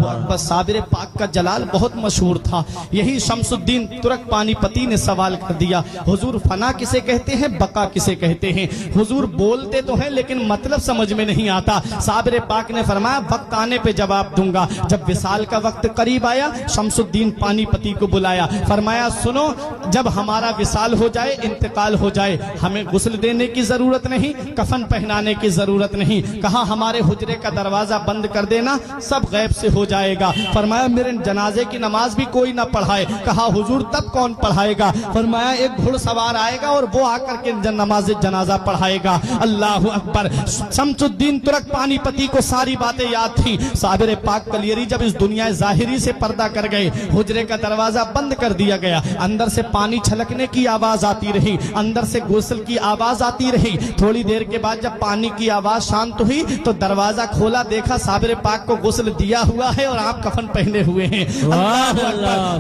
अकबर। साबिर पाक का जलाल बहुत मशहूर था। यही शमसुद्दीन तुर्क पानीपती ने सवाल कर दिया, हुजूर फना किसे कहते हैं, बका किसे कहते हैं? हुजूर बोलते तो हैं लेकिन मतलब समझ में नहीं आता। साबिर पाक ने फरमाया वक्त आने पे जवाब दूंगा। जब विसाल का वक्त करीब आया, शमसुद्दीन पानीपती को बुलाया, फरमाया सुनो, जब हमारा विसाल हो जाए, इंतकाल हो जाए, हमें गुस्ल देने की जरूरत नहीं, कफन पहनाने की जरूरत नहीं। कहा हमारे हुजरे का दरवाजा बंद कर देना, सब गैब से हो जाएगा। फरमाया मेरे जनाजे की नमाज भी कोई ना पढ़ाए। कहा हुजूर तब कौन पढ़ाएगा? फरमाया एक घुड़सवार आएगा और वो आकर के नमाज जनाजा पढ़ाएगा। अल्लाह अकबर। शमसुद्दीन तुर्क पानीपती को सारी बातें याद थी। साबिर पाक कलियरी जब इस दुनिया जाहिरी से पर्दा कर गए, हुजरे का दरवाजा बंद कर दिया गया, अंदर से पानी छलकने की आवाज आती रही, अंदर से गुस्ल की आवाज आती रही। थोड़ी देर के बाद जब पानी की आवाज शांत हुई तो दरवाजा खोला, देखा साबिर पाक को गुस्ल दिया हुआ है और आप कफन पहने हुए हैं।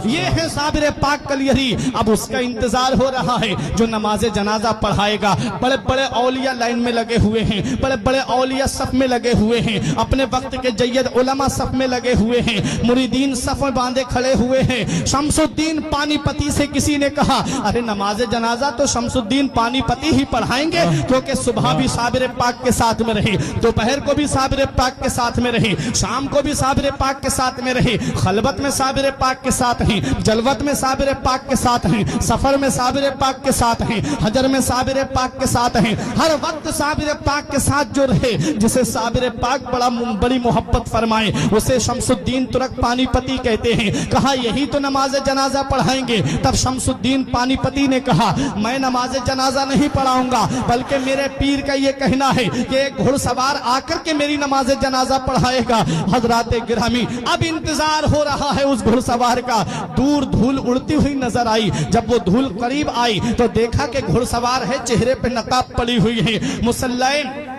ये है साबिर पाक कलियरी। अब उसका इंतजार हो रहा है जो नमाज जनाजा पढ़ाएगा। बड़े बड़े औलिया लाइन में लगे हुए हैं, बड़े बड़े औलिया सफ में लगे हुए हैं, अपने वक्त के जय्यद उलमा सफ में लगे हुए हैं, मुरीदीन सफ में बांधे खड़े हुए हैं। शमसुद्दीन पानीपती से किसी ने कहा अरे नमाज जनाजा तो शमसुद्दीन पानीपती ही पढ़ाएंगे, क्योंकि सुबह भी साबिर पाक के साथ में रहे, दोपहर को भी साबिर पाक के साथ में रहे, शाम को भी साबिर पाक के साथ में रहे, खलबत में साबिर पाक के साथ हैं, जलवत में साबिर पाक के साथ हैं, सफर में साबिर पाक के साथ हैं, हजर में साबिर पाक के साथ हैं। हर वक्त साबिर पाक के साथ जो रहे, जिसे साबिर पाक बड़ी मोहब्बत फरमाए, उसे शमसुद्दीन तुर्क पानीपती कहते हैं। कहा यही तो नमाज जनाजा पढ़ाएंगे। तब शमसुद्दीन पानीपती ने कहा मैं नमाज जनाजा नहीं पढ़ाऊंगा, बल्कि मेरे पीर का ये कहना है कि एक घुड़सवार आकर के मेरी नमाज जनाजा पढ़ाएगा। हजरात गिरामी, अब इंतजार हो रहा है उस घुड़सवार का। दूर धूल उड़ती हुई नजर आई। जब वो धूल करीब आई तो देखा कि घुड़सवार है, चेहरे पे नकाब पड़ी हुई है, मुसल्लाए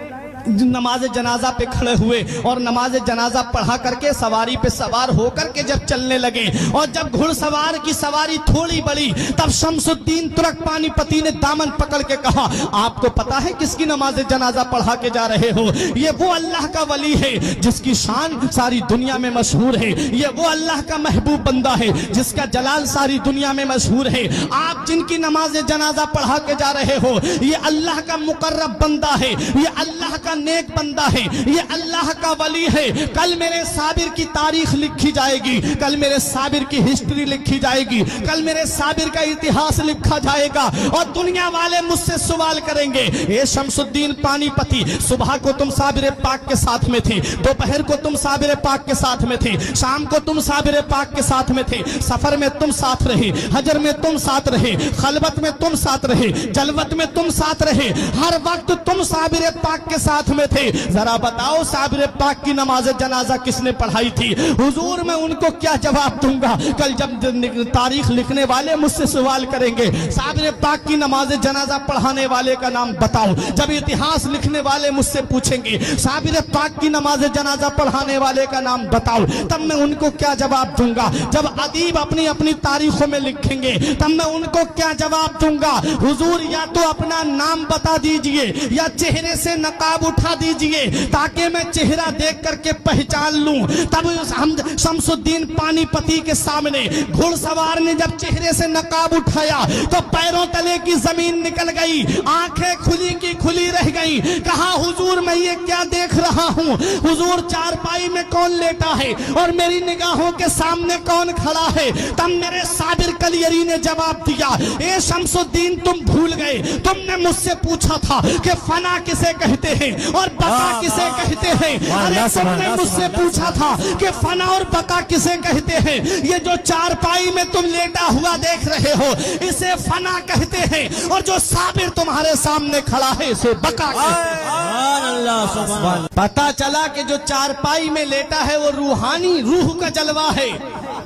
नमाज जनाजा पे खड़े हुए और नमाज जनाजा पढ़ा करके सवारी पे सवार होकर के जब चलने लगे, और जब घुड़सवार की सवारी थोड़ी बढ़ी, तब शमसुद्दीन तुर्क पानीपती ने दामन पकड़ के कहा आपको पता है किसकी नमाज जनाजा पढ़ा के जा रहे हो? ये वो अल्लाह का वली है जिसकी शान सारी दुनिया में मशहूर है, ये वो अल्लाह का महबूब बंदा है जिसका जलाल सारी दुनिया में मशहूर है। आप जिनकी नमाज जनाजा पढ़ा के जा रहे हो, ये अल्लाह का मुकर्रब बंदा है, ये अल्लाह का नेक बंदा है, ये अल्लाह का वली है। कल मेरे साबिर की तारीख लिखी जाएगी, कल मेरे साबिर की हिस्ट्री लिखी जाएगी, कल मेरे साबिर का इतिहास लिखा जाएगा और दुनिया वाले मुझसे सवाल करेंगे ये शमसुद्दीन पानीपती, सुबह को तुम साबिर पाक के साथ में थे, दोपहर को तुम साबिर पाक के साथ में थे, शाम को तुम साबिर पाक के साथ में थे, सफर में तुम साथ रहे, हजर में तुम साथ रहे, खलबत में तुम साथ रहे, जलवत में तुम साथ रहे, हर वक्त तुम साबिर पाक के साथ में थे। जरा बताओ साबिर पाक की नमाज जनाजा किसने पढ़ाई थी? हुजूर मैं उनको क्या जवाब दूंगा? कल जब तारीख लिखने वाले मुझसे सवाल करेंगे साबिर पाक की नमाज जनाजा पढ़ाने वाले का नाम बताओ, जब इतिहास लिखने वाले मुझसे पूछेंगे साबिर पाक की नमाज जनाजा पढ़ाने वाले का नाम बताओ, तब मैं उनको क्या जवाब दूंगा? जब अदीब अपनी अपनी तारीखों में लिखेंगे तब मैं उनको क्या जवाब दूंगा? हुजूर या तो अपना नाम बता दीजिए या चेहरे से नकाब उठा दीजिए ताकि मैं चेहरा देख करके पहचान लूं। तब हम शमसुद्दीन पानीपती के सामने घुड़सवार ने जब चेहरे से नकाब उठाया तो पैरों तले की जमीन निकल गई, आंखें खुली की खुली रह गई। कहा हुजूर मैं ये क्या देख रहा हूँ? हुजूर चारपाई में कौन लेटा है और मेरी निगाहों के सामने कौन खड़ा है? तब मेरे साबिर कलियरी ने जवाब दिया ए शमसुद्दीन तुम भूल गए, तुमने मुझसे पूछा था कि फना किसे कहते हैं और बका किसे कहते हैं। अरे तुमने मुझसे पूछा था कि फना और बका किसे कहते हैं। ये जो चारपाई में तुम लेटा हुआ देख रहे हो इसे फना कहते हैं और जो साबिर तुम्हारे सामने खड़ा है इसे बका कहते हैं। पता चला कि जो चारपाई में लेटा है वो रूहानी रूह का जलवा है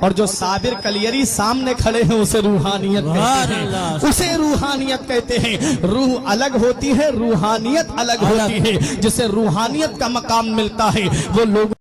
और जो साबिर कलियरी सामने खड़े हैं उसे रूहानियत कहते हैं, उसे रूहानियत कहते हैं। रूह अलग होती है, रूहानियत अलग होती है। जिसे रूहानियत का मकाम मिलता है वो लोग